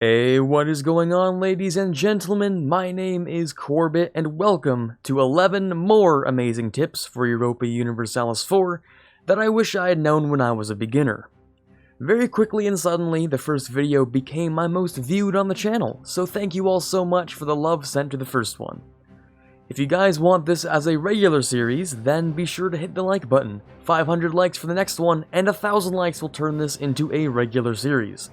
Hey, what is going on, ladies and gentlemen? My name is Quarbit, and welcome to 11 more amazing tips for Europa Universalis 4 that I wish I had known when I was a beginner. Very quickly and suddenly, the first video became my most viewed on the channel, so thank you all so much for the love sent to the first one. If you guys want this as a regular series, then be sure to hit the like button. 500 likes for the next one, and 1,000 likes will turn this into a regular series.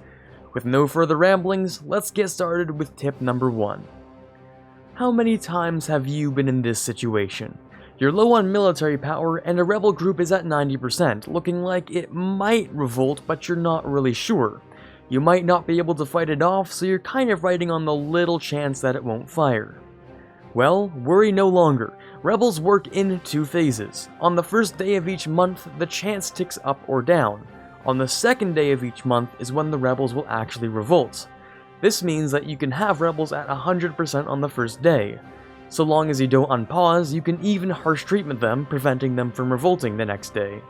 With no further ramblings, let's get started with tip number 1. How many times have you been in this situation? You're low on military power and a rebel group is at 90%, looking like it might revolt, but you're not really sure. You might not be able to fight it off, so you're kind of riding on the little chance that it won't fire. Well, worry no longer. Rebels work in 2 phases. On the first day of each month, the chance ticks up or down. On the second day of each month is when the rebels will actually revolt. This means that you can have rebels at 100% on the first day. So long as you don't unpause, you can even harsh treatment them, preventing them from revolting the next day.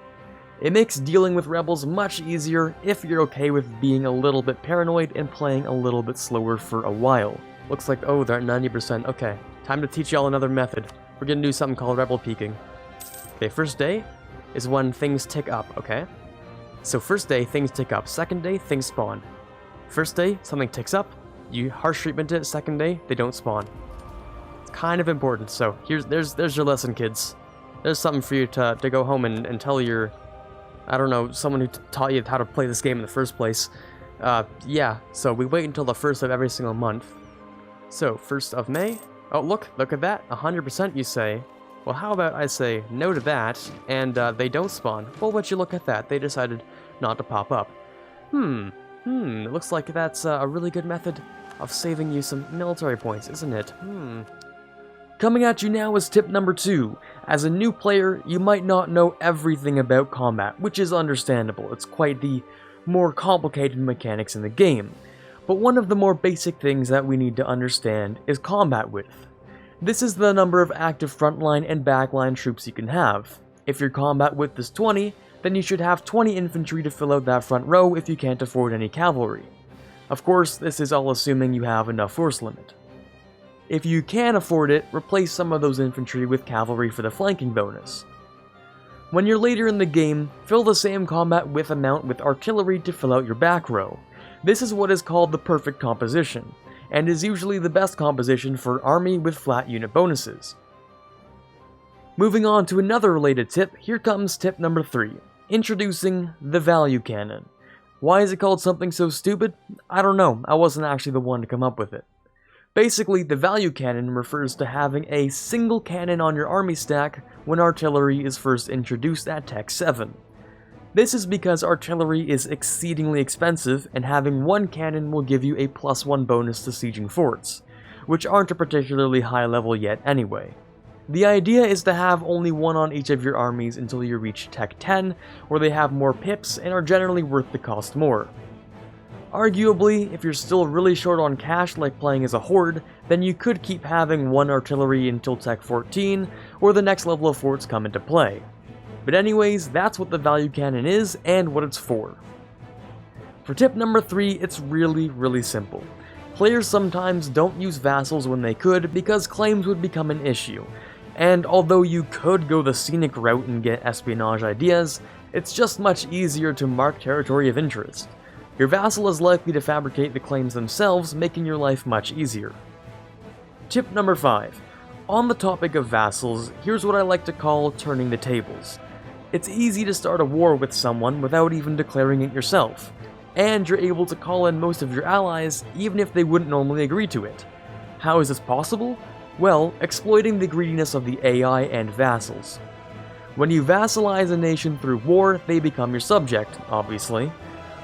It makes dealing with rebels much easier if you're okay with being a little bit paranoid and playing a little bit slower for a while. Looks like, oh, they're at 90%, okay. Time to teach y'all another method. We're gonna do something called rebel peaking. Okay, first day is when things tick up, okay? So first day, things tick up. Second day, things spawn. First day, something ticks up. You harsh treatment it. Second day, they don't spawn. It's kind of important. So there's your lesson, kids. There's something for you to go home and tell your, I don't know, someone who taught you how to play this game in the first place. Yeah, so we wait until the 1st of every single month. So 1st of May. Oh, look at that. 100% you say. Well, how about I say no to that, and they don't spawn? Well, would you look at that? They decided not to pop up. It looks like that's a really good method of saving you some military points, isn't it? Coming at you now is tip number 2. As a new player, you might not know everything about combat, which is understandable. It's quite the more complicated mechanics in the game. But one of the more basic things that we need to understand is combat width. This is the number of active frontline and backline troops you can have. If your combat width is 20, then you should have 20 infantry to fill out that front row if you can't afford any cavalry. Of course, this is all assuming you have enough force limit. If you can afford it, replace some of those infantry with cavalry for the flanking bonus. When you're later in the game, fill the same combat width amount with artillery to fill out your back row. This is what is called the perfect composition, and is usually the best composition for army with flat unit bonuses. Moving on to another related tip, here comes tip number 3, introducing the value cannon. Why is it called something so stupid? I don't know, I wasn't actually the one to come up with it. Basically, the value cannon refers to having a single cannon on your army stack when artillery is first introduced at Tech 7. This is because artillery is exceedingly expensive, and having one cannon will give you a +1 bonus to sieging forts, which aren't a particularly high level yet anyway. The idea is to have only one on each of your armies until you reach Tech 10, where they have more pips and are generally worth the cost more. Arguably, if you're still really short on cash like playing as a horde, then you could keep having one artillery until Tech 14, or the next level of forts come into play. But anyways, that's what the value cannon is and what it's for. For tip number 3, it's really simple. Players sometimes don't use vassals when they could because claims would become an issue. And although you could go the scenic route and get espionage ideas, it's just much easier to mark territory of interest. Your vassal is likely to fabricate the claims themselves, making your life much easier. Tip number 5. On the topic of vassals, here's what I like to call turning the tables. It's easy to start a war with someone without even declaring it yourself, and you're able to call in most of your allies even if they wouldn't normally agree to it. How is this possible? Well, exploiting the greediness of the AI and vassals. When you vassalize a nation through war, they become your subject, obviously,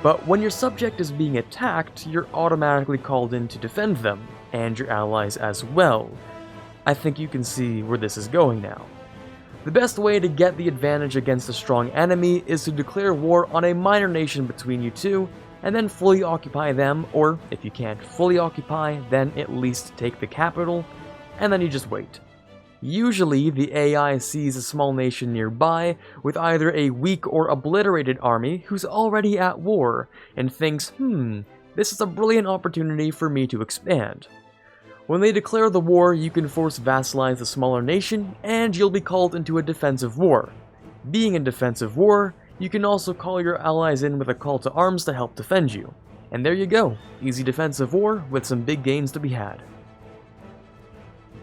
but when your subject is being attacked, you're automatically called in to defend them, and your allies as well. I think you can see where this is going now. The best way to get the advantage against a strong enemy is to declare war on a minor nation between you two, and then fully occupy them, or if you can't fully occupy, then at least take the capital, and then you just wait. Usually, the AI sees a small nation nearby with either a weak or obliterated army who's already at war, and thinks, this is a brilliant opportunity for me to expand. When they declare the war, you can force vassalize the smaller nation, and you'll be called into a defensive war. Being in defensive war, you can also call your allies in with a call to arms to help defend you. And there you go, easy defensive war with some big gains to be had.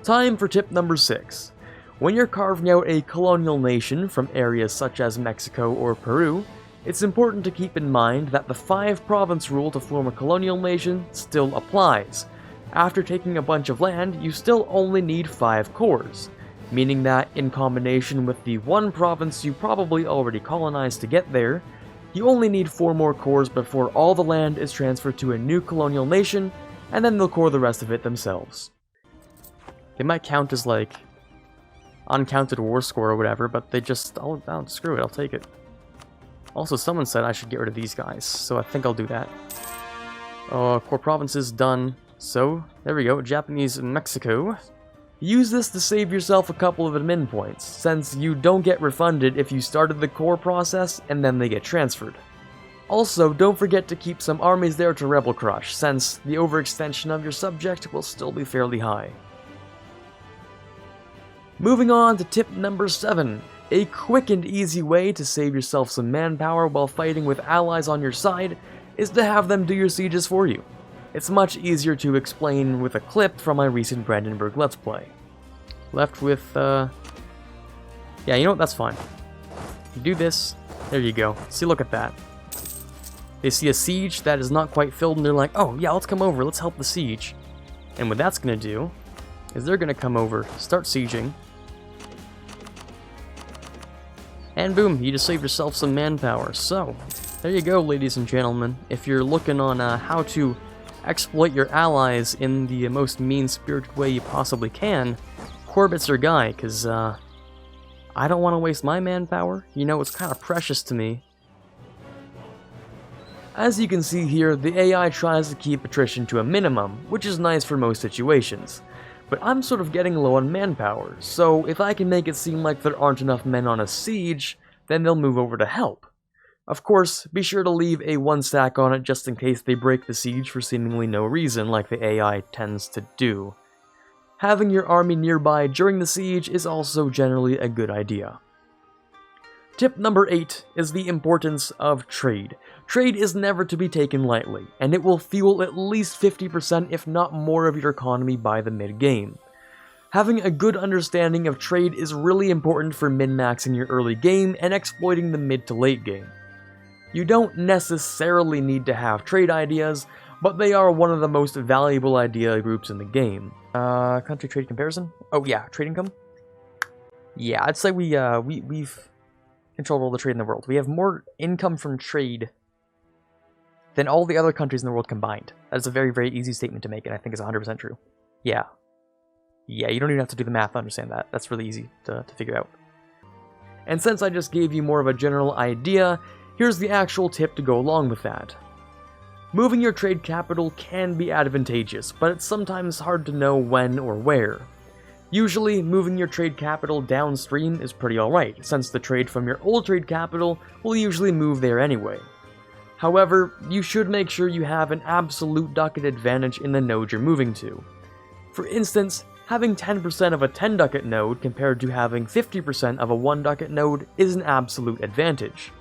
Time for tip number 6. When you're carving out a colonial nation from areas such as Mexico or Peru, it's important to keep in mind that the 5-province rule to form a colonial nation still applies. After taking a bunch of land, you still only need 5 cores, meaning that in combination with the 1 province you probably already colonized to get there, you only need 4 more cores before all the land is transferred to a new colonial nation, and then they'll core the rest of it themselves. They might count as like uncounted war score or whatever, but they just, oh, screw it, I'll take it. Also, someone said I should get rid of these guys, so I think I'll do that. Oh, core province is done. So, there we go, Japanese and Mexico. Use this to save yourself a couple of admin points, since you don't get refunded if you started the core process and then they get transferred. Also, don't forget to keep some armies there to rebel crush, since the overextension of your subject will still be fairly high. Moving on to tip number 7. A quick and easy way to save yourself some manpower while fighting with allies on your side is to have them do your sieges for you. It's much easier to explain with a clip from my recent Brandenburg Let's Play. Left with, yeah, you know what, that's fine. You do this, there you go. See, look at that. They see a siege that is not quite filled and they're like, oh yeah, let's come over, let's help the siege. And what that's gonna do is they're gonna come over, start sieging, and boom, you just saved yourself some manpower. So, there you go, ladies and gentlemen. If you're looking on how to exploit your allies in the most mean-spirited way you possibly can, Quarbit's your guy, because I don't want to waste my manpower. You know, it's kind of precious to me. As you can see here, the AI tries to keep attrition to a minimum, which is nice for most situations. But I'm sort of getting low on manpower, so if I can make it seem like there aren't enough men on a siege, then they'll move over to help. Of course, be sure to leave a 1 stack on it just in case they break the siege for seemingly no reason like the AI tends to do. Having your army nearby during the siege is also generally a good idea. Tip number 8 is the importance of trade. Trade is never to be taken lightly, and it will fuel at least 50% if not more of your economy by the mid-game. Having a good understanding of trade is really important for min-maxing your early game and exploiting the mid to late game. You don't necessarily need to have trade ideas, but they are one of the most valuable idea groups in the game. Country trade comparison? Oh yeah, trade income? Yeah, I'd say we've controlled all the trade in the world. We have more income from trade than all the other countries in the world combined. That is a very, very easy statement to make, and I think it's 100% true. Yeah. Yeah, you don't even have to do the math to understand that. That's really easy to figure out. And since I just gave you more of a general idea, here's the actual tip to go along with that. Moving your trade capital can be advantageous, but it's sometimes hard to know when or where. Usually, moving your trade capital downstream is pretty alright, since the trade from your old trade capital will usually move there anyway. However, you should make sure you have an absolute ducat advantage in the node you're moving to. For instance, having 10% of a 10 ducat node compared to having 50% of a 1 ducat node is an absolute advantage.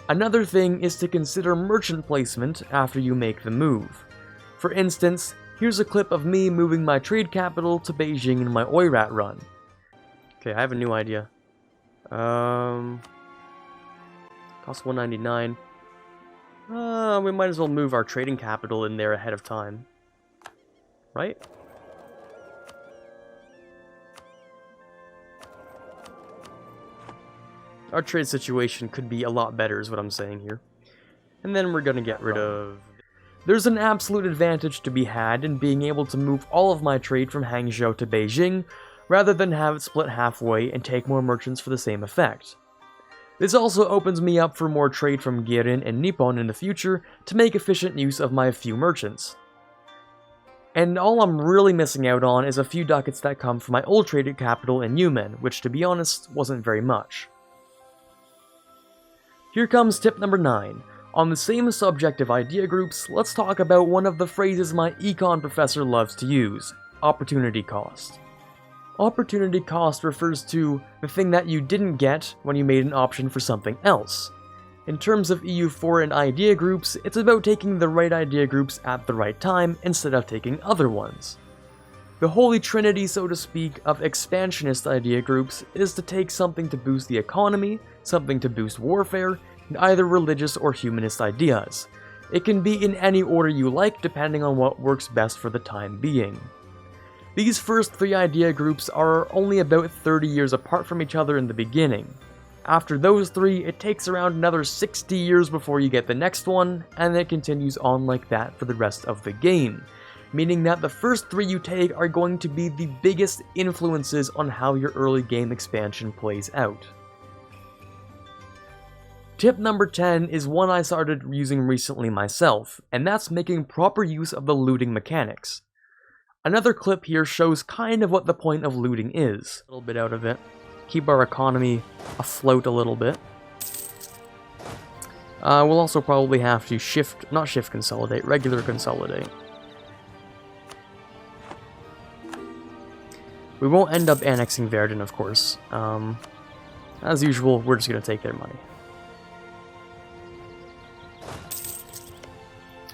Another thing is to consider merchant placement after you make the move. For instance, here's a clip of me moving my trade capital to Beijing in my Oirat run. Okay, I have a new idea. Costs 199. We might as well move our trading capital in there ahead of time. Right? Our trade situation could be a lot better is what I'm saying here. And then we're gonna get rid of... There's an absolute advantage to be had in being able to move all of my trade from Hangzhou to Beijing, rather than have it split halfway and take more merchants for the same effect. This also opens me up for more trade from Girin and Nippon in the future to make efficient use of my few merchants. And all I'm really missing out on is a few ducats that come from my old traded capital in Yumen, which to be honest, wasn't very much. Here comes tip number 9. On the same subject of idea groups, let's talk about one of the phrases my econ professor loves to use: opportunity cost. Opportunity cost refers to the thing that you didn't get when you made an option for something else. In terms of EU4 and idea groups, it's about taking the right idea groups at the right time instead of taking other ones. The holy trinity, so to speak, of expansionist idea groups is to take something to boost the economy, something to boost warfare, and either religious or humanist ideas. It can be in any order you like depending on what works best for the time being. These first three idea groups are only about 30 years apart from each other in the beginning. After those three, it takes around another 60 years before you get the next one, and it continues on like that for the rest of the game, meaning that the first three you take are going to be the biggest influences on how your early game expansion plays out. Tip number 10 is one I started using recently myself, and that's making proper use of the looting mechanics. Another clip here shows kind of what the point of looting is. A little bit out of it. Keep our economy afloat a little bit. We'll also probably have to consolidate, regular consolidate. We won't end up annexing Verdun, of course. As usual, we're just going to take their money.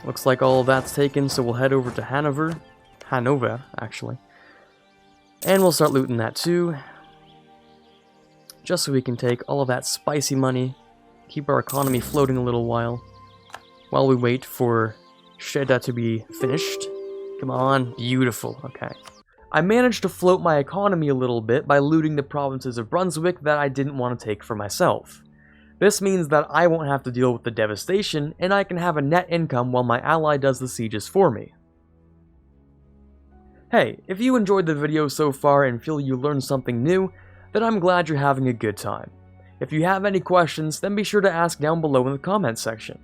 Looks like all of that's taken, so we'll head over to Hanover, actually. And we'll start looting that too. Just so we can take all of that spicy money, keep our economy floating a little while we wait for Sheda to be finished. Come on, beautiful, okay. I managed to float my economy a little bit by looting the provinces of Brunswick that I didn't want to take for myself. This means that I won't have to deal with the devastation, and I can have a net income while my ally does the sieges for me. Hey, if you enjoyed the video so far and feel you learned something new, then I'm glad you're having a good time. If you have any questions, then be sure to ask down below in the comments section.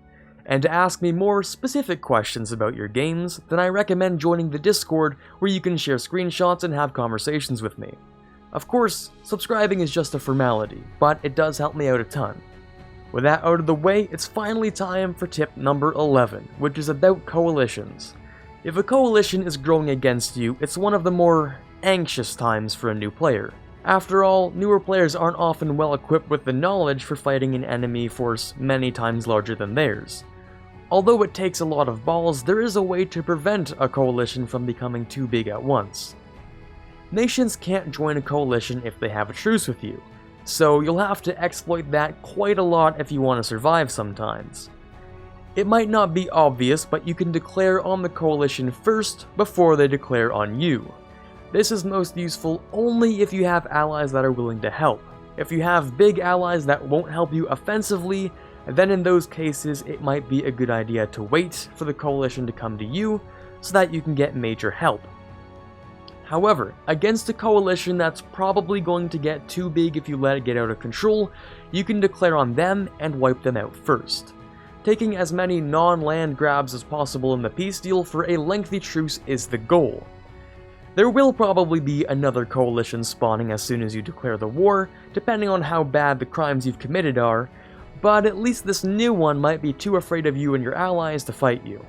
And to ask me more specific questions about your games, then I recommend joining the Discord where you can share screenshots and have conversations with me. Of course, subscribing is just a formality, but it does help me out a ton. With that out of the way, it's finally time for tip number 11, which is about coalitions. If a coalition is growing against you, it's one of the more anxious times for a new player. After all, newer players aren't often well equipped with the knowledge for fighting an enemy force many times larger than theirs. Although it takes a lot of balls, there is a way to prevent a coalition from becoming too big at once. Nations can't join a coalition if they have a truce with you, so you'll have to exploit that quite a lot if you want to survive sometimes. It might not be obvious, but you can declare on the coalition first before they declare on you. This is most useful only if you have allies that are willing to help. If you have big allies that won't help you offensively, then in those cases it might be a good idea to wait for the coalition to come to you so that you can get major help. However, against a coalition that's probably going to get too big if you let it get out of control, you can declare on them and wipe them out first. Taking as many non-land grabs as possible in the peace deal for a lengthy truce is the goal. There will probably be another coalition spawning as soon as you declare the war, depending on how bad the crimes you've committed are, but at least this new one might be too afraid of you and your allies to fight you.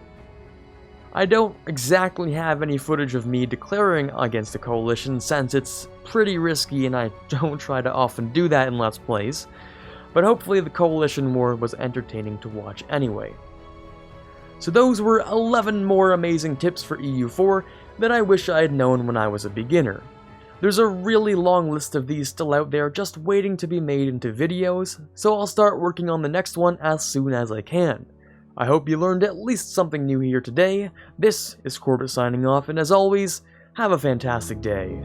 I don't exactly have any footage of me declaring against a coalition since it's pretty risky and I don't try to often do that in Let's Plays, but hopefully the coalition war was entertaining to watch anyway. So those were 11 more amazing tips for EU4 that I wish I had known when I was a beginner. There's a really long list of these still out there just waiting to be made into videos, so I'll start working on the next one as soon as I can. I hope you learned at least something new here today. This is Quarbit signing off, and as always, have a fantastic day.